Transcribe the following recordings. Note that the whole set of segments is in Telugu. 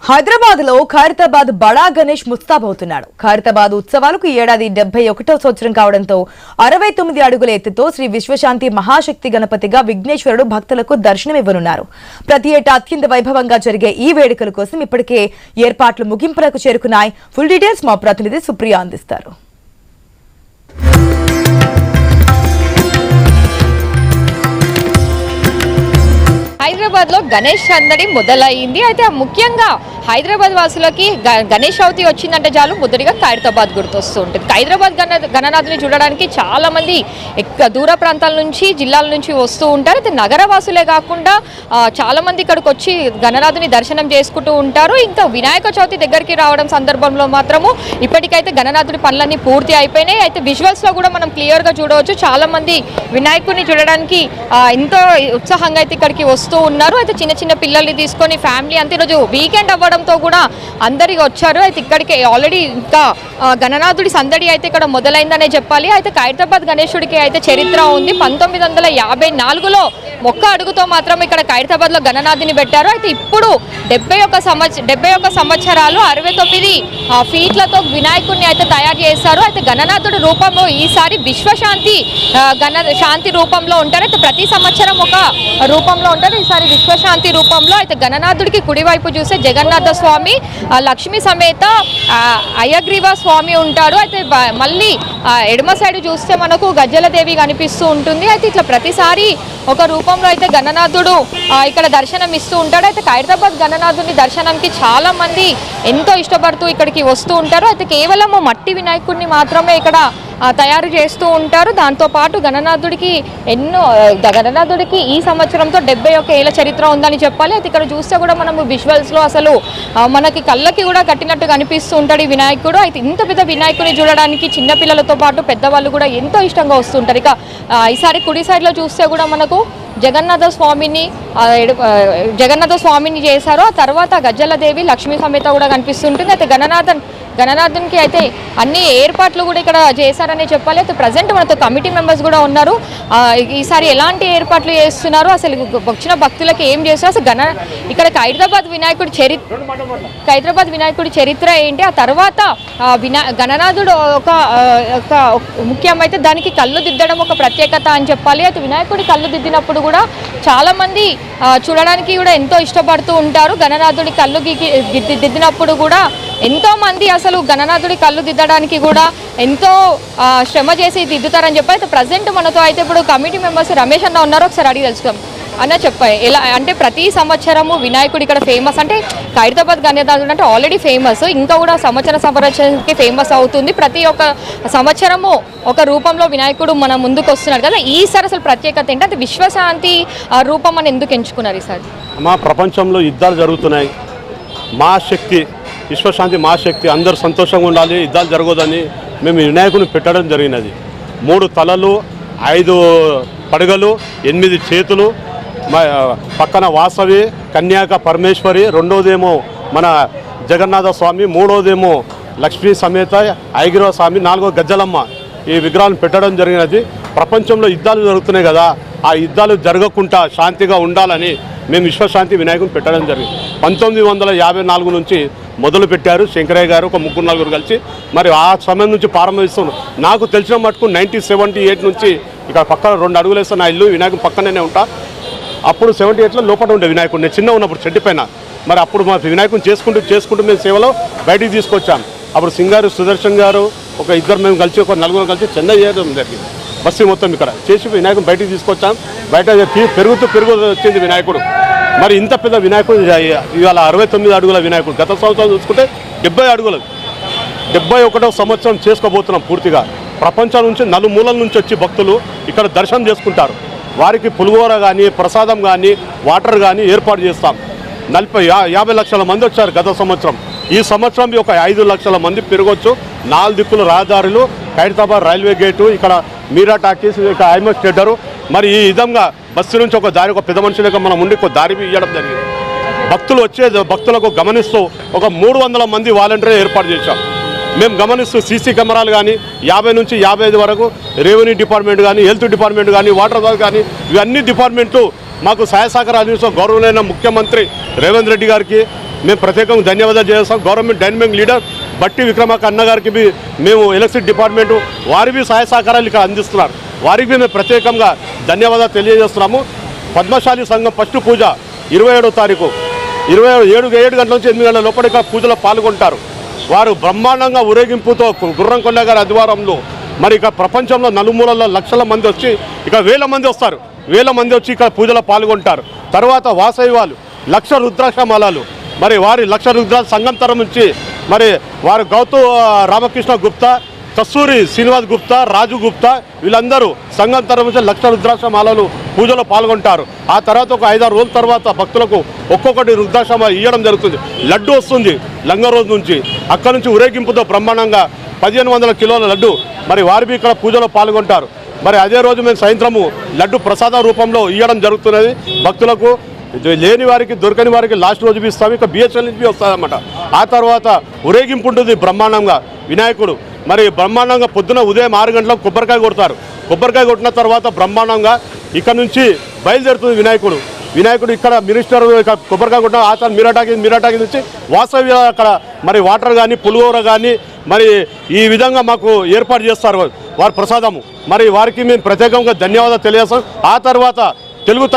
హైదరాబాద్ లో ఖైరతాబాద్ బడా గణేష్ ముస్తాబవుతున్నాడు. ఖైరతాబాద్ ఉత్సవాలకు ఈ ఏడాది 71వ సంవత్సరం కావడంతో 69 అడుగుల ఎత్తుతో శ్రీ విశ్వశాంతి మహాశక్తి గణపతిగా విఘ్నేశ్వరుడు భక్తులకు దర్శనమివ్వనున్నారు. ప్రతి ఏటా అత్యంత వైభవంగా జరిగే ఈ వేడుకల కోసం ఇప్పటికే ఏర్పాట్లు ముగింపులకు చేరుకున్నాయి. ఫుల్ డీటెయిల్స్ మా ప్రతినిధి సుప్రియ అందిస్తారు. హైదరాబాద్ లో గణేష్ సందడి మొదలైంది. అయితే ముఖ్యంగా హైదరాబాద్ వాసులకి గణేష్ చవితి వచ్చిందంటే చాలు మొదటిగా ఖైరతాబాద్ గుర్తొస్తూ ఉంటుంది. ఖైరతాబాద్ గణనాథుని చూడడానికి చాలా మంది దూర ప్రాంతాల నుంచి జిల్లాల నుంచి వస్తూ ఉంటారు. అయితే నగర వాసులే కాకుండా చాలా మంది ఇక్కడికి వచ్చి గణనాథుని దర్శనం చేసుకుంటూ ఉంటారు. ఇంకా వినాయక చవితి దగ్గరికి రావడం సందర్భంలో మాత్రము ఇప్పటికైతే గణనాథుడి పనులన్నీ పూర్తి అయిపోయినాయి. అయితే విజువల్స్ లో కూడా మనం క్లియర్ గా చూడవచ్చు. చాలా మంది వినాయకుడిని చూడడానికి ఎంతో ఉత్సాహంగా అయితే ఇక్కడికి వస్తూ ఉన్నారు. అయితే చిన్న చిన్న పిల్లల్ని తీసుకొని ఫ్యామిలీ అంతే ఈరోజు వీకెండ్ అవ్వడంతో కూడా అందరికి వచ్చారు. అయితే ఇక్కడికి ఆల్రెడీ ఇంకా గణనాథుడి సందడి అయితే ఇక్కడ మొదలైందనే చెప్పాలి. అయితే ఖైరతాబాద్ గణేశుడికి అయితే చరిత్ర ఉంది. 1954లో ఒక్క అడుగుతో మాత్రం ఇక్కడ ఖైరతాబాద్ లో గణనాథుని పెట్టారు. అయితే ఇప్పుడు 71 సంవత్సరాలు 69 ఫీట్లతో వినాయకుడిని అయితే తయారు చేశారు. అయితే గణనాథుడి రూపంలో ఈసారి విశ్వశాంతి శాంతి రూపంలో ఉంటారు. అయితే ప్రతి సంవత్సరం ఒక రూపంలో ఉంటారు. ఈసారి విశ్వశాంతి రూపంలో. అయితే గణనాథుడికి కుడివైపు చూస్తే జగన్నాథ స్వామి, లక్ష్మీ సమేత అయ్యగ్రీవ స్వామి ఉంటాడు. అయితే మళ్ళీ ఎడమ సైడ్ చూస్తే మనకు గజ్జలదేవి కనిపిస్తూ ఉంటుంది. అయితే ఇట్లా ప్రతిసారి ఒక రూపంలో అయితే గణనాథుడు ఇక్కడ దర్శనం ఇస్తూ ఉంటాడు. అయితే ఖైరతాబాద్ గణనాథుని దర్శనంకి చాలా మంది ఎంతో ఇష్టపడుతూ ఇక్కడికి వస్తూ ఉంటారు. అయితే కేవలం మట్టి వినాయకుడిని మాత్రమే ఇక్కడ తయారు చేస్తూ ఉంటారు. దాంతోపాటు గణనాథుడికి ఈ సంవత్సరంతో 71 ఏళ్ల చరిత్ర ఉందని చెప్పాలి. అయితే ఇక్కడ చూస్తే కూడా మనము విజువల్స్లో అసలు మనకి కళ్ళకి కూడా కట్టినట్టు కనిపిస్తూ ఉంటాడు ఈ వినాయకుడు. అయితే ఇంత పెద్ద వినాయకుడిని చూడడానికి చిన్నపిల్లలతో పాటు పెద్దవాళ్ళు కూడా ఎంతో ఇష్టంగా వస్తుంటారు. ఇక ఈసారి కుడి సైడ్లో చూస్తే కూడా మనకు జగన్నాథ స్వామిని చేశారు. ఆ తర్వాత గజ్జలదేవి లక్ష్మీ సమేత కూడా కనిపిస్తుంటుంది. అయితే గణనాథునికి అయితే అన్ని ఏర్పాట్లు కూడా ఇక్కడ చేశారనే చెప్పాలి. అయితే ప్రజెంట్ మనతో కమిటీ మెంబర్స్ కూడా ఉన్నారు. ఈసారి ఎలాంటి ఏర్పాట్లు చేస్తున్నారు, అసలు వచ్చిన భక్తులకి ఏం చేస్తారు, అసలు ఇక్కడ ఖైరతాబాద్ వినాయకుడి చరిత్ర ఏంటి, ఆ తర్వాత గణనాథుడు ఒక ముఖ్యమైతే దానికి కళ్ళు దిద్దడం ఒక ప్రత్యేకత అని చెప్పాలి. అయితే వినాయకుడి కళ్ళు దిద్దినప్పుడు కూడా చాలా మంది చూడడానికి కూడా ఎంతో ఇష్టపడుతూ ఉంటారు. గణనాథుడి కళ్ళు దిద్దినప్పుడు కూడా ఎంతో మంది అసలు గణనాథుడి కళ్ళు దిద్దడానికి కూడా ఎంతో శ్రమ చేసి దిద్దుతారని చెప్పి. అయితే ప్రజెంట్ మనతో అయితే ఇప్పుడు కమిటీ మెంబర్స్ రమేష్ అన్న ఉన్నారు. ఒకసారి అడిగి తెలుసుకుందాం. అన్న చెప్పాయి ఎలా అంటే ప్రతి సంవత్సరము వినాయకుడు ఇక్కడ ఫేమస్, అంటే ఖైరతాబాద్ గణనాథుడు అంటే ఆల్రెడీ ఫేమస్, ఇంకా కూడా సంవత్సరానికి ఫేమస్ అవుతుంది. ప్రతి ఒక్క సంవత్సరము ఒక రూపంలో వినాయకుడు మన ముందుకు వస్తున్నాడు కదా. ఈసారి అసలు ప్రత్యేకత ఏంటంటే విశ్వశాంతి రూపం అని ఎందుకు ఎంచుకున్నారు ఈసారి? మా ప్రపంచంలో యుద్ధాలు జరుగుతున్నాయి, మా శక్తి విశ్వశాంతి మా శక్తి అందరూ సంతోషంగా ఉండాలి, యుద్ధాలు జరగదని మేము వినాయకుడిని పెట్టడం జరిగినది. 3 తలలు, 5 పడగలు, 8 చేతులు, పక్కన వాసవి కన్యాక పరమేశ్వరి, రెండోదేమో మన జగన్నాథ స్వామి, మూడోదేమో లక్ష్మీ సమేత ఐగిరవ స్వామి, 4వ గజ్జలమ్మ ఈ విగ్రహాలను పెట్టడం జరిగినది. ప్రపంచంలో యుద్ధాలు జరుగుతున్నాయి కదా, ఆ యుద్ధాలు జరగకుండా శాంతిగా ఉండాలని మేము విశ్వశాంతి వినాయకుని పెట్టడం జరిగింది. 1954 నుంచి మొదలు పెట్టారు శంకరయ్య గారు, ఒక 3-4 కలిసి. మరి ఆ సమయం నుంచి ప్రారంభిస్తున్నాం. నాకు తెలిసిన మటుకు 1978 నుంచి ఇక్కడ పక్కన 2 అడుగులు వేస్తే నా ఇల్లు వినాయకుని పక్కనే ఉంటా. అప్పుడు 78లో లోపల ఉండే వినాయకుడు, నేను చిన్న ఉన్నప్పుడు చెట్టు పైన. మరి అప్పుడు మా వినాయకుని చేసుకుంటూ మేము సేవలో బయటికి తీసుకొచ్చాం. అప్పుడు సింగారు సుదర్శన్ గారు ఒక 2 మేము కలిసి ఒక 4 కలిసి చెన్నై చేయడం జరిగింది. బస్సు మొత్తం ఇక్కడ చేసి వినాయకుని బయటికి తీసుకొచ్చాం. బయట పెరుగుతూ వచ్చింది వినాయకుడు. మరి ఇంత పెద్ద వినాయకుడు ఇవాళ 69 అడుగుల వినాయకుడు. గత సంవత్సరం చూసుకుంటే 70 అడుగులు, 71వ సంవత్సరం చేసుకోబోతున్నాం పూర్తిగా. ప్రపంచం నుంచి నలుమూలల నుంచి వచ్చి భక్తులు ఇక్కడ దర్శనం చేసుకుంటారు. వారికి పులిహోర కానీ ప్రసాదం కానీ వాటర్ కానీ ఏర్పాటు చేస్తాం. 50 లక్షల మంది వచ్చారు గత సంవత్సరం. ఈ సంవత్సరం ఒక 5 లక్షల మంది పెరగవచ్చు. 4 దిక్కులు రహదారులు, ఖైరతాబాద్ రైల్వే గేటు, ఇక్కడ మీరా టాకీస్, ఇక్కడ ఐమస్ థియేటరు. మరి ఈ విధంగా బస్సు నుంచి ఒక దారి, ఒక పెద్ద మనిషి లేక మనం ఉండి ఒక దారి ఇవ్వడం జరిగింది. భక్తులకు గమనిస్తూ ఒక 300 మంది వాలంటీర్ ఏర్పాటు చేశాం. మేము గమనిస్తూ సీసీ కెమెరాలు కానీ 50 నుంచి 55 వరకు రెవెన్యూ డిపార్ట్మెంట్ కానీ, హెల్త్ డిపార్ట్మెంట్ కానీ, వాటర్ కానీ, ఇవన్నీ డిపార్ట్మెంట్లు మాకు సహాయ సహకారాలు అందిస్తున్న గౌరవనీయ ముఖ్యమంత్రి రేవంత్ రెడ్డి గారికి మేము ప్రత్యేకంగా ధన్యవాదాలు చేస్తాం. గవర్నమెంట్ డైనమిక్ లీడర్ బట్టి విక్రమార్క అన్న గారికి మేము ఎలక్ట్రిసిటీ డిపార్ట్మెంటు వారికి సహాయ సహకారాలు ఇక్కడ అందిస్తున్నారు. వారికి మేము ప్రత్యేకంగా ధన్యవాదాలు తెలియజేస్తున్నాము. పద్మశాలి సంఘం ఫస్ట్ పూజ 27వ తారీఖు 7 గంటల నుంచి 8 గంటల లోపల ఇక్కడ పూజలో పాల్గొంటారు. వారు బ్రహ్మాండంగా ఊరేగింపుతో గుర్రంకొండ గారి ఆధ్వర్యంలో మరి ఇక ప్రపంచంలో నలుమూలల్లో లక్షల మంది వచ్చి ఇక వేల మంది వస్తారు. వేల మంది వచ్చి ఇక్కడ పూజలో పాల్గొంటారు. తర్వాత వాసవి వాళ్ళు 1,00,000 రుద్రాక్ష మాలలు మరి వారి 1,00,000 రుద్రాక్ష సంఘం తరం నుంచి మరి వారు గౌతు రామకృష్ణ గుప్తా, కస్తూరి శ్రీనివాస్ గుప్తా, రాజు గుప్తా వీళ్ళందరూ సంఘం తరం నుంచి 1,00,000 రుద్రాక్ష మాలలు పూజలో పాల్గొంటారు. ఆ తర్వాత ఒక 5-6 రోజుల తర్వాత భక్తులకు ఒక్కొక్కటి రుద్రాక్ష మాల ఇవ్వడం జరుగుతుంది. లడ్డు వస్తుంది లంగ రోజు నుంచి, అక్కడ నుంచి ఊరేగింపుతో బ్రహ్మాండంగా 1,500 కిలోల లడ్డు మరి వారి ఇక్కడ పూజలో పాల్గొంటారు. మరి అదే రోజు మేము సాయంత్రము లడ్డు ప్రసాద రూపంలో ఇవ్వడం జరుగుతున్నది భక్తులకు. లేని వారికి దొరకని వారికి లాస్ట్ రోజు ఇస్తాము. ఇక బిహెచ్ఎల్ నుంచి వస్తుందన్నమాట. ఆ తర్వాత ఊరేగింపు ఉంటుంది బ్రహ్మాండంగా. వినాయకుడు మరి బ్రహ్మాండంగా పొద్దున ఉదయం 6 గంటలకు కొబ్బరికాయ కొడతారు. కొబ్బరికాయ కొట్టిన తర్వాత బ్రహ్మాండంగా ఇక్కడ నుంచి బయలుదేరుతుంది వినాయకుడు ఇక్కడ మినిస్టర్ కొబ్బరికాయ కొట్టిన ఆ తర్వాత మీరాటాకి నుంచి వాసవి అక్కడ మరి వాటర్ కానీ పులిహోర కానీ మరి ఈ విధంగా మాకు ఏర్పాటు చేస్తారు వారి ప్రసాదము. మరి వారికి మేము ప్రత్యేకంగా ధన్యవాదాలు తెలియజేస్తాం. ఆ తర్వాత తెలుగు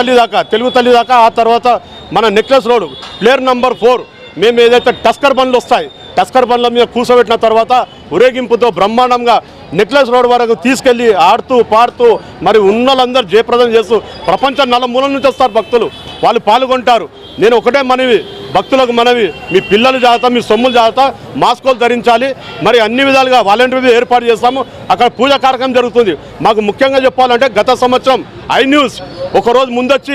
తల్లి దాకా ఆ తర్వాత మన నెక్లెస్ రోడ్ ప్లేయర్ నంబర్ 4 మేము ఏదైతే టస్కర్ బండ్లు వస్తాయి టస్కర్ బండ్ల మీద కూర్చోబెట్టిన తర్వాత ఊరేగింపుతో బ్రహ్మాండంగా నెక్లెస్ రోడ్ వరకు తీసుకెళ్ళి ఆడుతూ పాడుతూ మరి ఉన్నోళ్ళందరూ జయప్రదం చేస్తూ ప్రపంచం నలుమూలల నుంచి వస్తారు భక్తులు, వాళ్ళు పాల్గొంటారు. నేను ఒకటే భక్తులకు మనవి, మీ పిల్లలు జాగ్రత్త, మీ సొమ్ములు జాగ్రత్త, మాస్కులు ధరించాలి. మరి అన్ని విధాలుగా వాలంటీర్లు ఏర్పాటు చేస్తాము. అక్కడ పూజా కార్యక్రమం జరుగుతుంది. మాకు ముఖ్యంగా చెప్పాలంటే గత సంవత్సరం ఐన్యూస్ ఒకరోజు ముందొచ్చి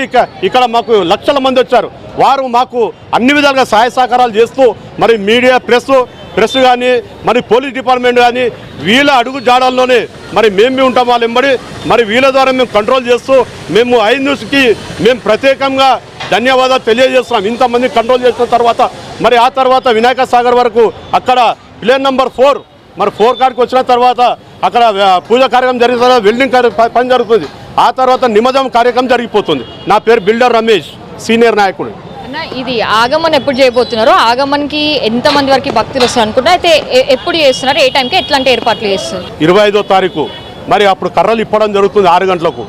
ఇక్కడ మాకు లక్షల మంది వచ్చారు. వారు మాకు అన్ని విధాలుగా సహాయ సహకారాలు చేస్తూ మరి మీడియా ప్రెస్ కానీ మరి పోలీస్ డిపార్ట్మెంట్ కానీ వీళ్ళ అడుగు జాడల్లోనే మరి మేము ఉంటాం వాళ్ళు వెంబడి. మరి వీళ్ళ ద్వారా మేము కంట్రోల్ చేస్తూ మేము ఐన్యూస్కి మేము ప్రత్యేకంగా ధన్యవాదాలు తెలియజేస్తున్నాం. ఇంతమంది కంట్రోల్ చేసిన తర్వాత మరి ఆ తర్వాత వినాయక సాగర్ వరకు అక్కడ ప్లేన్ నంబర్ 4 మరి 4 కాడికి వచ్చిన తర్వాత అక్కడ పూజా కార్యక్రమం జరిగిన తర్వాత వెల్డింగ్ పని జరుగుతుంది. ఆ తర్వాత నిమజ్జనం కార్యక్రమం జరిగిపోతుంది. నా పేరు బిల్డర్ రమేష్, సీనియర్ నాయకుడు. అన్న, ఇది ఆగమన్ ఎప్పుడు చేయబోతున్నారు? ఆగమన్కి ఎంతమంది వరకు భక్తులు వస్తారు అనుకుంటున్నారు? అయితే ఎప్పుడు చేస్తున్నారు? ఏ టైంకి ఎట్లాంటి ఏర్పాట్లు చేస్తున్నారు? 25వ తారీఖు మరి అప్పుడు కర్రలు ఇప్పడం జరుగుతుంది 6 గంటలకు.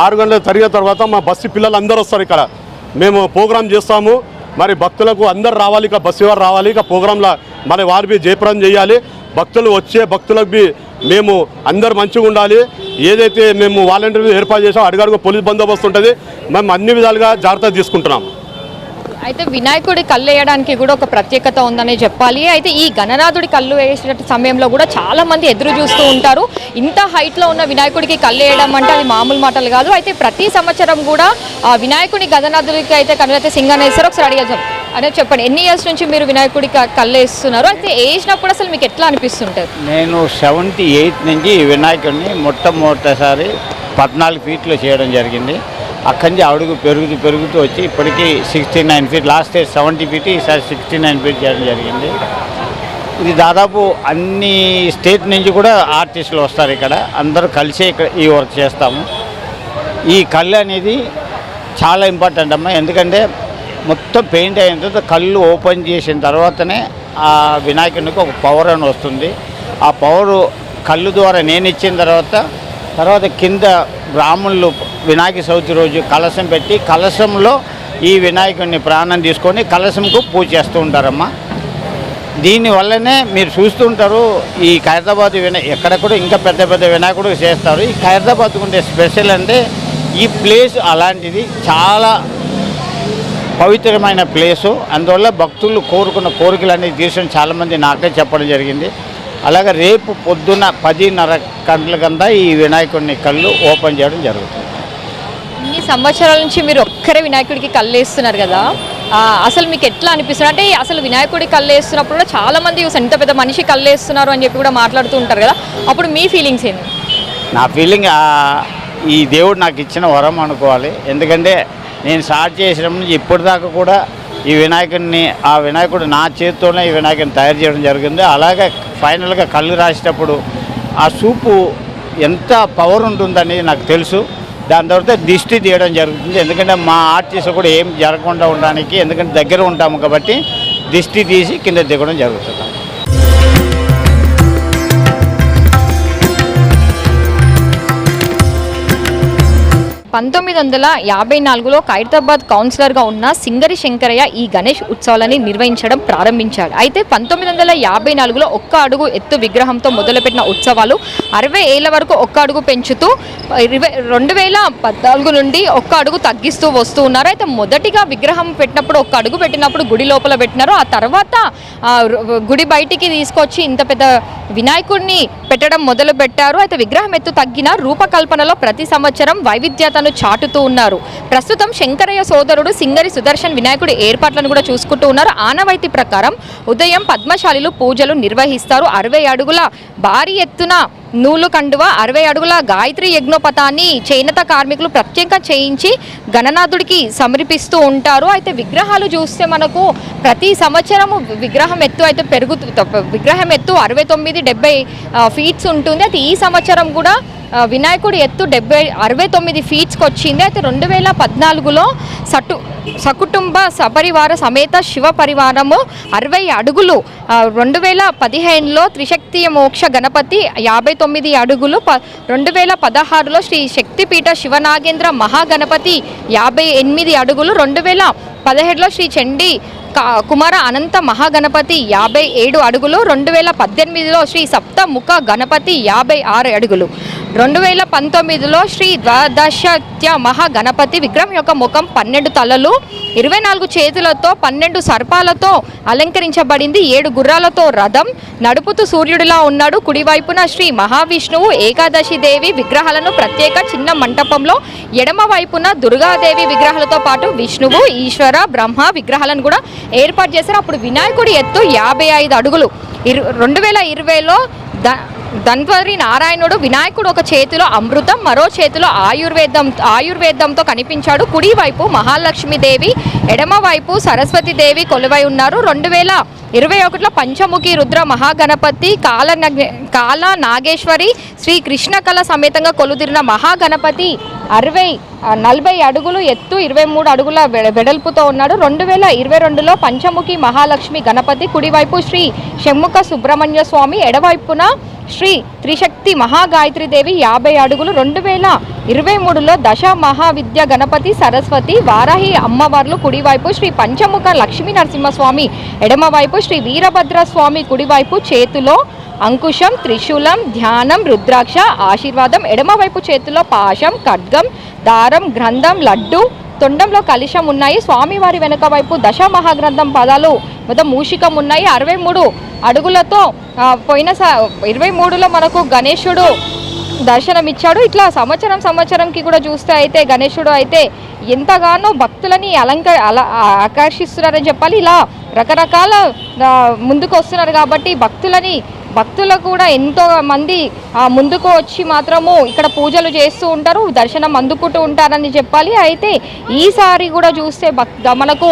6 గంటలకు జరిగిన తర్వాత మా బస్సు పిల్లలు అందరూ వస్తారు. ఇక్కడ మేము ప్రోగ్రాం చేస్తాము. మరి భక్తులకు అందరు రావాలి, ఇక బస్సు వారు రావాలి. ఇక ప్రోగ్రాంలో మరి వారిని జయప్రదం చేయాలి. భక్తులు వచ్చే భక్తులకు మేము అందరు మంచిగా ఉండాలి. ఏదైతే మేము వాలంటీర్లు ఏర్పాటు చేసామో అడుగడుగు పోలీస్ బందోబస్తు ఉంటుంది. మేము అన్ని విధాలుగా జాగ్రత్త తీసుకుంటున్నాం. అయితే వినాయకుడి కళ్ళు వేయడానికి కూడా ఒక ప్రత్యేకత ఉందనే చెప్పాలి. అయితే ఈ గణనాథుడి కళ్ళు వేసే సమయంలో కూడా చాలా మంది ఎదురు చూస్తూ ఉంటారు. ఇంత హైట్లో ఉన్న వినాయకుడికి కళ్ళు వేయడం అంటే అది మామూలు మాటలు కాదు. అయితే ప్రతి సంవత్సరం కూడా ఆ వినాయకుడి గణనాథుడికి అయితే కనులైతే సింగన్ వేస్తారు. ఒకసారి అడిగారు అదే చెప్పండి, ఎన్ని ఇయర్స్ నుంచి మీరు వినాయకుడికి కళ్ళు వేస్తున్నారు? అయితే వేసినప్పుడు అసలు మీకు ఎట్లా అనిపిస్తుంటారు? నేను 78 నుంచి వినాయకుడిని మొట్టమొదటిసారి 14 ఫీట్లో చేయడం జరిగింది. అక్కడి నుంచి అడుగు పెరుగుతూ వచ్చి ఇప్పటికీ 69 ఫీట్, లాస్ట్ ఇయర్ 70 ఫీట్, ఈసారి 69 ఫీట్ చేయడం జరిగింది. ఇది దాదాపు అన్ని స్టేట్ నుంచి కూడా ఆర్టిస్టులు వస్తారు. ఇక్కడ అందరూ కలిసి ఇక్కడ ఈ వర్క్ చేస్తాము. ఈ కళ్ళు అనేది చాలా ఇంపార్టెంట్ అమ్మా. ఎందుకంటే మొత్తం పెయింట్ అయిన తర్వాత కళ్ళు ఓపెన్ చేసిన తర్వాతనే ఆ వినాయకునికి ఒక పవర్ అని వస్తుంది. ఆ పవరు కళ్ళు ద్వారా నేను ఇచ్చిన తర్వాత కింద బ్రాహ్మణులు వినాయక చవితి రోజు కలశం పెట్టి కలశంలో ఈ వినాయకుడిని ప్రాణం తీసుకొని కలశంకు పూజ చేస్తూ ఉంటారమ్మా. దీనివల్లనే మీరు చూస్తుంటారు ఈ ఖైరతాబాద్ ఎక్కడ కూడా ఇంకా పెద్ద వినాయకుడు చేస్తారు. ఈ ఖైరతాబాద్కు ఉండే స్పెషల్ అంటే ఈ ప్లేస్ అలాంటిది, చాలా పవిత్రమైన ప్లేసు. అందువల్ల భక్తులు కోరుకున్న కోరికలన్నీ తీర్చడం చాలామంది నాకే చెప్పడం జరిగింది. అలాగే రేపు పొద్దున్న 10:30 గంటల కింద ఈ వినాయకుడిని కళ్ళు ఓపెన్ చేయడం జరుగుతుంది. ఇన్ని సంవత్సరాల నుంచి మీరు ఒక్కరే వినాయకుడికి కళ్ళు వేస్తున్నారు కదా, అసలు మీకు ఎట్లా అనిపిస్తుంది? అంటే అసలు వినాయకుడి కళ్ళు వేస్తున్నప్పుడు కూడా చాలా మంది ఎంత పెద్ద మనిషి కళ్ళు వేస్తున్నారు అని చెప్పి కూడా మాట్లాడుతూ ఉంటారు కదా, అప్పుడు మీ ఫీలింగ్స్ ఏంటి? నా ఫీలింగ్ ఈ దేవుడు నాకు ఇచ్చిన వరం అనుకోవాలి. ఎందుకంటే నేను స్టార్ట్ చేసినప్పటి నుంచి ఇప్పటిదాకా కూడా ఈ వినాయకుడిని ఆ వినాయకుడు నా చేతితోనే ఈ వినాయకుడిని తయారు చేయడం జరిగింది. అలాగే ఫైనల్గా కళ్ళు రాసేటప్పుడు ఆ చూపు ఎంత పవర్ ఉంటుందనేది నాకు తెలుసు. దాని తర్వాత దిష్టి తీయడం జరుగుతుంది. ఎందుకంటే మా ఆర్టిస్టులు కూడా ఏం జరగకుండా ఉండడానికి, ఎందుకంటే దగ్గర ఉంటాము కాబట్టి దిష్టి తీసి కింద దిగడం జరుగుతుంది. 1954లో ఖైరతాబాద్ కౌన్సిలర్గా ఉన్న సింగరి శంకరయ్య ఈ గణేష్ ఉత్సవాలని నిర్వహించడం ప్రారంభించాడు. అయితే 1954లో ఒక్క అడుగు ఎత్తు విగ్రహంతో మొదలుపెట్టిన ఉత్సవాలు 60 ఏళ్ల వరకు ఒక్క అడుగు పెంచుతూ 2014 నుండి ఒక్క అడుగు తగ్గిస్తూ వస్తూ ఉన్నారు. అయితే మొదటిగా విగ్రహం పెట్టినప్పుడు ఒక్క అడుగు పెట్టినప్పుడు గుడి లోపల పెట్టినారు. ఆ తర్వాత గుడి బయటికి తీసుకొచ్చి ఇంత పెద్ద వినాయకుడిని పెట్టడం మొదలు పెట్టారు. అయితే విగ్రహం ఎత్తు తగ్గిన రూపకల్పనలో ప్రతి సంవత్సరం వైవిధ్యతను చాటుతూ ఉన్నారు. ప్రస్తుతం శంకరయ్య సోదరుడు సింగరి సుదర్శన్ వినాయకుడి ఏర్పాట్లను కూడా చూసుకుంటూ ఉన్నారు. ఆనవాయితీ ప్రకారం ఉదయం పద్మశాలిలు పూజలు నిర్వహిస్తారు. 60 అడుగుల భారీ ఎత్తున నూలు కండువ 60 అడుగుల గాయత్రి యజ్ఞోపతాన్ని చేనేత కార్మికులు ప్రత్యేకంగా చేయించి గణనాథుడికి సమర్పిస్తూ ఉంటారు. అయితే విగ్రహాలు చూస్తే మనకు ప్రతి సంవత్సరము విగ్రహం ఎత్తు అయితే విగ్రహం ఎత్తు 69-70 ఫీట్స్ ఉంటుంది. అయితే ఈ సంవత్సరం కూడా వినాయకుడి ఎత్తు 69 ఫీట్స్కి వచ్చింది. అయితే 2014లో సకుటుంబ సపరివార సమేత శివ పరివారము 60 అడుగులు, 2015లో త్రిశక్తి మోక్ష గణపతి 59 అడుగులు, 2016లో శ్రీ శక్తిపీఠ శివనాగేంద్ర మహాగణపతి 58 అడుగులు, 2017లో శ్రీ చండీ కుమార అనంత మహాగణపతి 57 అడుగులు, 2018లో శ్రీ సప్తముఖ గణపతి 56 అడుగులు, 2019లో శ్రీ ద్వాదశత్య మహాగణపతి విగ్రహం యొక్క ముఖం 12 తలలు, 24 చేతులతో 12 సర్పాలతో అలంకరించబడింది. 7 గుర్రాలతో రథం నడుపుతూ సూర్యుడిలా ఉన్నాడు. కుడివైపున శ్రీ మహావిష్ణువు ఏకాదశి దేవి విగ్రహాలను ప్రత్యేక చిన్న మంటపంలో, ఎడమ వైపున దుర్గాదేవి విగ్రహాలతో పాటు విష్ణువు, ఈశ్వర, బ్రహ్మ విగ్రహాలను కూడా ఏర్పాటు చేశారు. అప్పుడు వినాయకుడి ఎత్తు 55 అడుగులు. 2020లో ధన్వంతరి నారాయణుడు వినాయకుడు ఒక చేతిలో అమృతం, మరో చేతిలో ఆయుర్వేదంతో కనిపించాడు. కుడివైపు మహాలక్ష్మీదేవి, ఎడమవైపు సరస్వతీదేవి కొలువై ఉన్నారు. 2021లో పంచముఖి రుద్ర మహాగణపతి, కాల నాగేశ్వరి, శ్రీ కృష్ణకళ సమేతంగా కొలుదిరిన మహాగణపతి 40 అడుగులు ఎత్తు, 23 అడుగుల వెడల్పుతో ఉన్నాడు. 2022లో పంచముఖి మహాలక్ష్మి గణపతి, కుడివైపు శ్రీ షణ్ముఖ సుబ్రహ్మణ్య స్వామి, ఎడవైపున శ్రీ త్రిశక్తి మహాగాయత్రీదేవి 50 అడుగులు. 2023లో దశ మహావిద్య గణపతి, సరస్వతి, వారాహి అమ్మవార్లు కుడివైపు, శ్రీ పంచముఖ లక్ష్మీ నరసింహస్వామి ఎడమవైపు, శ్రీ వీరభద్ర స్వామి కుడివైపు, చేతిలో అంకుశం, త్రిశూలం, ధ్యానం, రుద్రాక్ష, ఆశీర్వాదం, ఎడమవైపు చేతిలో పాశం, ఖడ్గం, దారం, గ్రంథం, లడ్డు, తొండంలో కలశం ఉన్నాయి. స్వామివారి వెనుక వైపు దశ మహాగ్రంథం పదాలు మొత్తం మూషికం ఉన్నాయి. 63 అడుగులతో 23లో మనకు గణేశుడు దర్శనమిచ్చాడు. ఇట్లా సంవత్సరంకి కూడా చూస్తే అయితే గణేశుడు అయితే ఎంతగానో భక్తులని ఆకర్షిస్తున్నారని చెప్పాలి. ఇలా రకరకాల ముందుకు వస్తున్నారు కాబట్టి భక్తులు కూడా ఎంతో మంది ముందుకు వచ్చి మాత్రము ఇక్కడ పూజలు చేస్తూ ఉంటారు, దర్శనం అందుకుంటూ ఉంటారని చెప్పాలి. అయితే ఈసారి కూడా చూస్తే మనకు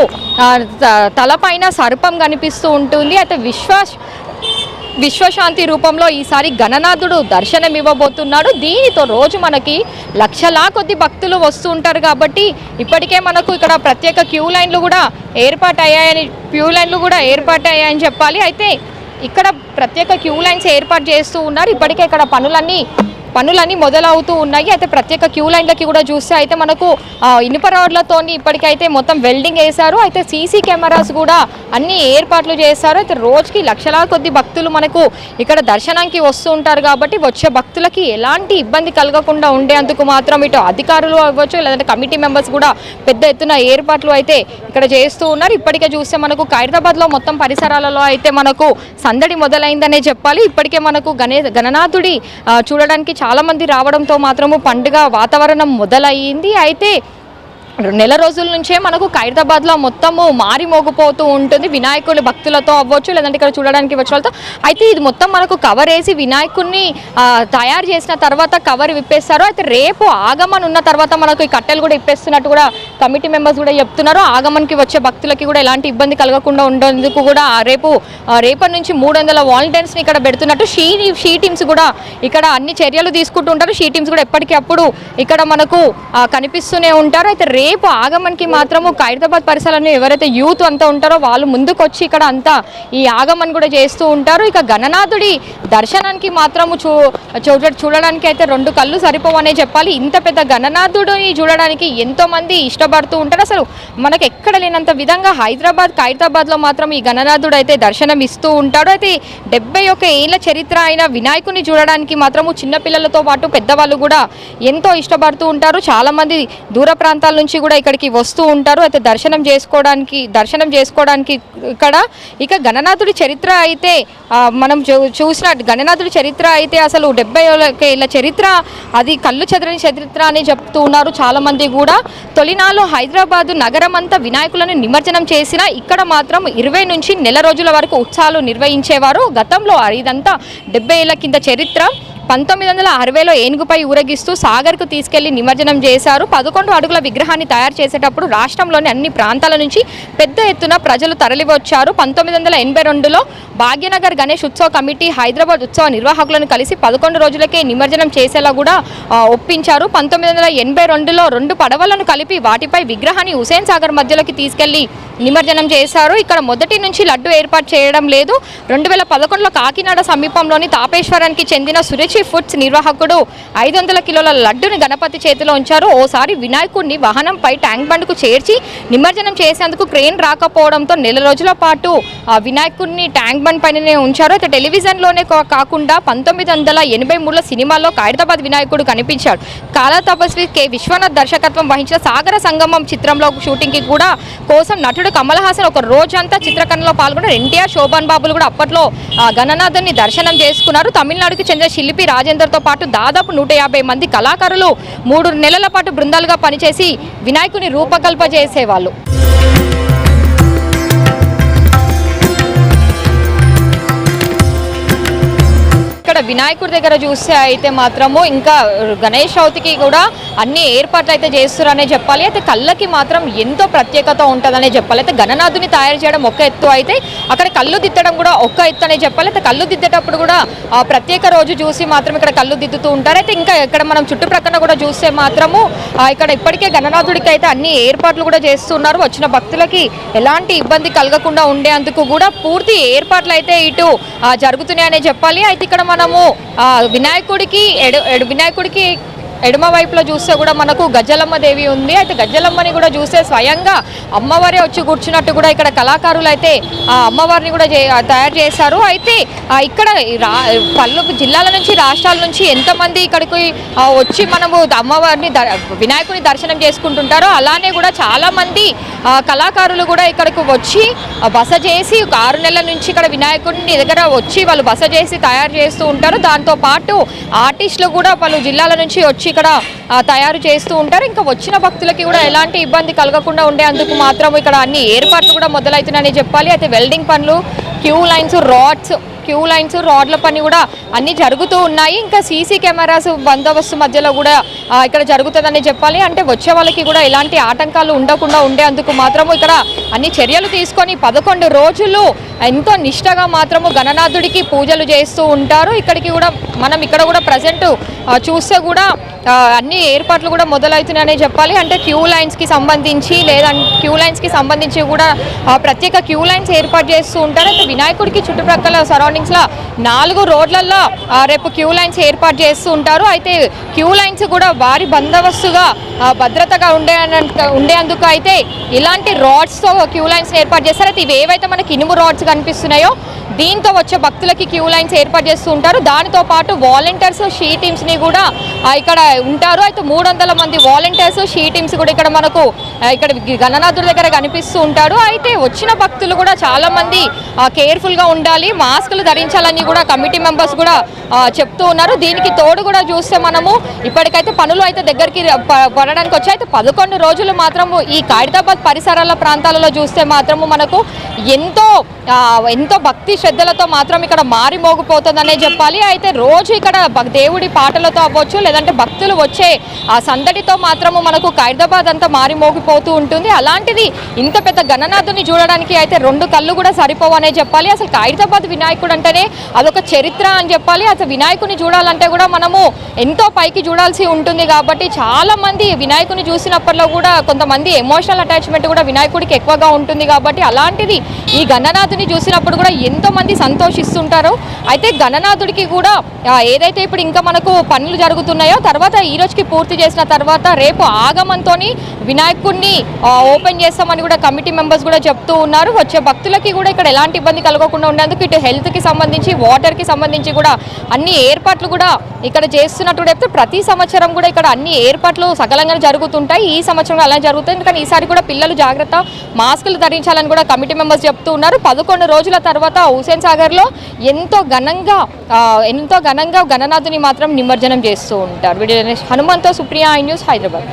తలపైన సర్పం కనిపిస్తూ ఉంటుంది. అయితే విశ్వశాంతి రూపంలో ఈసారి గణనాథుడు దర్శనం ఇవ్వబోతున్నాడు. దీనితో రోజు మనకి లక్షలా కొద్ది భక్తులు వస్తూ ఉంటారు కాబట్టి ఇప్పటికే మనకు ఇక్కడ ప్రత్యేక క్యూ లైన్లు కూడా ఏర్పాటయ్యాయని చెప్పాలి. అయితే ఇక్కడ ప్రత్యేక క్యూ లైన్స్ ఏర్పాటు చేస్తూ ఉన్నారు. ఇప్పటికే ఇక్కడ పనులన్నీ మొదలవుతూ ఉన్నాయి. అయితే ప్రత్యేక క్యూ లైన్లకి కూడా చూస్తే అయితే మనకు ఇనుప రోడ్లతో ఇప్పటికైతే మొత్తం వెల్డింగ్ వేశారు. అయితే సీసీ కెమెరాస్ కూడా అన్ని ఏర్పాట్లు చేశారు. అయితే రోజుకి లక్షల కొద్ది భక్తులు మనకు ఇక్కడ దర్శనానికి వస్తూ ఉంటారు కాబట్టి వచ్చే భక్తులకి ఎలాంటి ఇబ్బంది కలగకుండా ఉండేందుకు మాత్రం ఇటు అధికారులు అవ్వచ్చు, లేదంటే కమిటీ మెంబర్స్ కూడా పెద్ద ఎత్తున ఏర్పాట్లు అయితే ఇక్కడ చేస్తూ ఉన్నారు. ఇప్పటికే చూస్తే మనకు ఖైరతాబాద్లో మొత్తం పరిసరాలలో అయితే మనకు సందడి మొదలైందనే చెప్పాలి. ఇప్పటికే మనకు గణనాథుడి చూడడానికి చాలా మంది రావడంతో మాత్రము పండుగ వాతావరణం మొదలయ్యింది. అయితే నెల రోజుల నుంచే మనకు ఖైరతాబాద్లో మొత్తము మారి మోగిపోతూ ఉంటుంది వినాయకుడి భక్తులతో అవ్వచ్చు, లేదంటే ఇక్కడ చూడడానికి వచ్చే వాళ్ళతో. అయితే ఇది మొత్తం మనకు కవర్ వేసి వినాయకుడిని తయారు చేసిన తర్వాత కవర్ విప్పేస్తారు. అయితే రేపు ఆగమన్ ఉన్న తర్వాత మనకు ఈ కట్టెలు కూడా ఇప్పేస్తున్నట్టు కూడా కమిటీ మెంబర్స్ కూడా చెప్తున్నారు. ఆగమన్కి వచ్చే భక్తులకి కూడా ఎలాంటి ఇబ్బంది కలగకుండా ఉండేందుకు కూడా రేపటి నుంచి 300 వాలంటీర్స్ని ఇక్కడ పెడుతున్నట్టు షీ టీమ్స్ కూడా ఇక్కడ అన్ని చర్యలు తీసుకుంటూ ఉంటారు. షీ టీమ్స్ కూడా ఎప్పటికప్పుడు ఇక్కడ మనకు కనిపిస్తూనే ఉంటారు. అయితే రేపు ఆగమన్కి మాత్రము ఖైరతాబాద్ పరిసరాలను ఎవరైతే యూత్ అంతా ఉంటారో వాళ్ళు ముందుకు వచ్చి ఇక్కడ అంతా ఈ ఆగమన్ కూడా చేస్తూ ఉంటారు. ఇక గణనాథుడి దర్శనానికి మాత్రము చూడడానికి అయితే 2 కళ్ళు సరిపోవనే చెప్పాలి. ఇంత పెద్ద గణనాథుడిని చూడడానికి ఎంతో మంది ఇష్టపడుతూ ఉంటారు. అసలు మనకు ఎక్కడ లేనంత విధంగా ఖైరతాబాద్లో మాత్రం ఈ గణనాథుడు అయితే దర్శనం ఇస్తూ ఉంటాడు. అయితే 71 ఏళ్ల చరిత్ర అయిన వినాయకుడిని చూడడానికి మాత్రము చిన్నపిల్లలతో పాటు పెద్దవాళ్ళు కూడా ఎంతో ఇష్టపడుతూ ఉంటారు. చాలామంది దూర ప్రాంతాల నుంచి కూడా ఇక్కడికి వస్తూ ఉంటారు. అయితే దర్శనం చేసుకోవడానికి ఇక్కడ ఇక గణనాథుడి చరిత్ర అయితే మనం చూసిన గణనాథుడి చరిత్ర అయితే అసలు 71 ఏళ్ల చరిత్ర, అది కళ్ళు చెదరని చరిత్ర అని చెప్తూ ఉన్నారు చాలామంది కూడా. తొలినాళ్ళు హైదరాబాదు నగరం అంతా వినాయకులను నిమజ్జనం చేసిన ఇక్కడ మాత్రం 20 నుంచి నెల రోజుల వరకు ఉత్సవాలు నిర్వహించేవారు. గతంలో ఇదంతా 70 ఏళ్ల కింద చరిత్ర. 1960లో ఏనుగుపై ఊరేగిస్తూ సాగర్కు తీసుకెళ్లి నిమజ్జనం చేశారు. 11 అడుగుల విగ్రహాన్ని తయారు చేసేటప్పుడు రాష్ట్రంలోని అన్ని ప్రాంతాల నుంచి పెద్ద ఎత్తున ప్రజలు తరలివచ్చారు. 1982లో భాగ్యనగర్ గణేష్ ఉత్సవ కమిటీ హైదరాబాద్ ఉత్సవ నిర్వాహకులను కలిసి 11 రోజులకే నిమజ్జనం చేసేలా కూడా ఒప్పించారు. 1982లో 2 పడవలను కలిపి వాటిపై విగ్రహాన్ని హుసేన్ సాగర్ మధ్యలోకి తీసుకెళ్లి నిమజ్జనం చేశారు. ఇక్కడ మొదటి నుంచి లడ్డు ఏర్పాటు చేయడం లేదు. 2011లో కాకినాడ సమీపంలోని తాపేశ్వరానికి చెందిన సురుచి ఫుడ్స్ నిర్వాహకుడు 500 కిలోల లడ్డుని గణపతి చేతిలో ఉంచారు. ఓసారి వినాయకుడిని వాహనంపై ట్యాంక్ బండ్కు చేర్చి నిమజ్జనం చేసేందుకు క్రేన్ రాకపోవడంతో నెల రోజుల పాటు వినాయకుడిని ట్యాంక్ బండ్ పైననే ఉంచారు. అయితే టెలివిజన్లోనే కాకుండా 1983లో సినిమాల్లో ఖైరతాబాద్ వినాయకుడు కనిపించాడు. కాల తపస్వి కె విశ్వనాథ్ దర్శకత్వం వహించిన సాగర సంగమం చిత్రంలో షూటింగ్కి కూడా కోసం నటుడు కమల్ హాసన్ ఒక రోజంతా చిత్రీకరణలో పాల్గొన్నారు. ఎన్టీఆర్, శోభన్ బాబులు కూడా అప్పట్లో గణనాథుని దర్శనం చేసుకున్నారు. తమిళనాడుకి చెందిన శిల్పి రాజేందర్తో పాటు దాదాపు 150 మంది కళాకారులు 3 నెలల పాటు బృందాలుగా పనిచేసి వినాయకుని రూపకల్పన చేసేవాళ్ళు. ఇక్కడ వినాయకుడి దగ్గర చూస్తే అయితే మాత్రము ఇంకా గణేష్ చవితికి కూడా అన్ని ఏర్పాట్లు అయితే చేస్తున్నారనే చెప్పాలి. అయితే కళ్ళకి మాత్రం ఎంతో ప్రత్యేకత ఉంటుందనే చెప్పాలి. అయితే గణనాథుని తయారు చేయడం ఒక ఎత్తు అయితే అక్కడ కళ్ళు దిద్దడం కూడా ఒక ఎత్తు అనే చెప్పాలి. అయితే కళ్ళు దిద్దేటప్పుడు కూడా ప్రత్యేక రోజు చూసి మాత్రం ఇక్కడ కళ్ళు దిద్దుతూ ఉంటారు. అయితే ఇంకా ఇక్కడ మనం చుట్టుప్రక్కల కూడా చూస్తే మాత్రము ఇక్కడ ఇప్పటికే గణనాథుడికి అయితే అన్ని ఏర్పాట్లు కూడా చేస్తున్నారు. వచ్చిన భక్తులకి ఎలాంటి ఇబ్బంది కలగకుండా ఉండేందుకు కూడా పూర్తి ఏర్పాట్లు అయితే ఇటు జరుగుతున్నాయనే చెప్పాలి. అయితే ఇక్కడ మనము వినాయకుడికి ఎడమ వైపులో చూస్తే కూడా మనకు గజ్జలమ్మ దేవి ఉంది. అయితే గజ్జలమ్మని కూడా చూస్తే స్వయంగా అమ్మవారే వచ్చి కూర్చున్నట్టు కూడా ఇక్కడ కళాకారులు అయితే ఆ అమ్మవారిని కూడా తయారు చేశారు. అయితే ఇక్కడ పలు జిల్లాల నుంచి రాష్ట్రాల నుంచి ఎంతమంది ఇక్కడికి వచ్చి మనము అమ్మవారిని వినాయకుని దర్శనం చేసుకుంటుంటారో అలానే కూడా చాలామంది కళాకారులు కూడా ఇక్కడికి వచ్చి బస చేసి 6 నెలల నుంచి ఇక్కడ వినాయకుడిని దగ్గర వచ్చి వాళ్ళు బస చేసి తయారు చేస్తూ ఉంటారు. దాంతోపాటు ఆర్టిస్టులు కూడా పలు జిల్లాల నుంచి వచ్చి ఇక్కడ తయారు చేస్తూ ఉంటారు. ఇంకా వచ్చిన భక్తులకి కూడా ఎలాంటి ఇబ్బంది కలగకుండా ఉండేందుకు మాత్రం ఇక్కడ అన్ని ఏర్పాట్లు కూడా మొదలవుతున్నాయని చెప్పాలి. అయితే వెల్డింగ్ పనులు, క్యూ లైన్స్, రాడ్ల పని కూడా అన్నీ జరుగుతూ ఉన్నాయి. ఇంకా సీసీ కెమెరాస్ బందోబస్తు మధ్యలో కూడా ఇక్కడ జరుగుతుందని చెప్పాలి. అంటే వచ్చే వాళ్ళకి కూడా ఎలాంటి ఆటంకాలు ఉండకుండా ఉండేందుకు మాత్రము ఇక్కడ అన్ని చర్యలు తీసుకొని 11 రోజులు ఎంతో నిష్టగా మాత్రము గణనాథుడికి పూజలు చేస్తూ ఉంటారు. ఇక్కడ కూడా ప్రజెంట్ చూస్తే కూడా అన్ని ఏర్పాట్లు కూడా మొదలవుతున్నాయని చెప్పాలి. అంటే క్యూ లైన్స్కి సంబంధించి కూడా ప్రత్యేక క్యూ లైన్స్ ఏర్పాటు చేస్తూ ఉంటారు. అయితే వినాయకుడికి చుట్టుప్రక్కల సరౌండింగ్స్లో 4 రోడ్లలో రేపు క్యూ లైన్స్ ఏర్పాటు చేస్తూ ఉంటారు. అయితే క్యూ లైన్స్ కూడా భారీ బందోబస్తుగా భద్రతగా ఉండేందుకు అయితే ఇలాంటి రాడ్స్తో క్యూ లైన్స్ ఏర్పాటు చేస్తారు. అయితే ఇవి ఏవైతే మనకి ఇనుము రాడ్స్ కనిపిస్తున్నాయో దీంతో వచ్చే భక్తులకి క్యూ లైన్స్ ఏర్పాటు చేస్తూ ఉంటారు. దానితో పాటు వాలంటీర్స్ షీ టీమ్స్ని కూడా ఇక్కడ ఉంటారు. అయితే 300 మంది వాలంటీర్స్ షీ టీమ్స్ కూడా ఇక్కడ మనకు ఇక్కడ గణనాథుడి దగ్గర కనిపిస్తూ ఉంటారు. అయితే వచ్చిన భక్తులు కూడా చాలామంది కేర్ఫుల్గా ఉండాలి, మాస్కులు ధరించాలని కూడా కమిటీ మెంబర్స్ కూడా చెప్తూ ఉన్నారు. దీనికి తోడు కూడా చూస్తే మనము ఇప్పటికైతే పనులు అయితే దగ్గరికి పడడానికి వచ్చాయి. అయితే 11 రోజులు మాత్రము ఈ ఖైరతాబాద్ పరిసరాల ప్రాంతాలలో చూస్తే మాత్రము మనకు ఎంతో భక్తి శ్రద్ధలతో మాత్రం ఇక్కడ మారి మోగిపోతుందనే చెప్పాలి. అయితే రోజు ఇక్కడ దేవుడి పాటలతో అవ్వచ్చు, లేదంటే భక్తులు వచ్చే ఆ సందడితో మాత్రము మనకు ఖైరతాబాద్ అంతా మారి మోగిపోతూ ఉంటుంది. అలాంటిది ఇంత పెద్ద గణనాథుని చూడడానికి అయితే 2 కళ్ళు కూడా సరిపోవనే చెప్పాలి. అసలు ఖైరతాబాద్ వినాయకుడు అంటేనే అదొక చరిత్ర అని చెప్పాలి. అసలు వినాయకుని చూడాలంటే కూడా మనము ఎంతో పైకి చూడాల్సి ఉంటుంది. కాబట్టి చాలా మంది వినాయకుని చూసినప్పట్లో కూడా కొంతమంది ఎమోషనల్ అటాచ్మెంట్ కూడా వినాయకుడికి ఎక్కువగా ఉంటుంది. కాబట్టి అలాంటిది ఈ గణనాథుని చూసినప్పుడు కూడా ఎంతో మంది సంతోషిస్తుంటారు. అయితే గణనాథుడికి కూడా ఏదైతే ఇప్పుడు ఇంకా మనకు పనులు జరుగుతున్నాయో తర్వాత ఈ రోజుకి పూర్తి చేసిన తర్వాత రేపు ఆగమంతో వినాయకుడిని ఓపెన్ చేస్తామని కూడా కమిటీ మెంబర్స్ కూడా చెప్తూ ఉన్నారు. వచ్చే భక్తులకి కూడా ఇక్కడ ఎలాంటి ఇబ్బంది కలగకుండా ఉండేందుకు ఇటు హెల్త్కి సంబంధించి వాటర్కి సంబంధించి కూడా అన్ని ఏర్పాట్లు కూడా ఇక్కడ చేస్తున్నట్టు చెప్తే ప్రతి సంవత్సరం కూడా ఇక్కడ అన్ని ఏర్పాట్లు సకలంగా జరుగుతుంటాయి. ఈ సంవత్సరం అలా జరుగుతుంది. కానీ ఈసారి కూడా పిల్లలు జాగ్రత్త, మాస్కులు ధరించాలని కూడా కమిటీ మెంబర్స్ చెప్తూ ఉన్నారు. 11 రోజుల తర్వాత హుస్సేన్ సాగర్లో ఎంతో ఘనంగా గణనాథుని మాత్రం నిమజ్జనం చేస్తూ ఉంటారు. వీడియో హనుమంతో సుప్రియా, ఐ న్యూస్, హైదరాబాద్.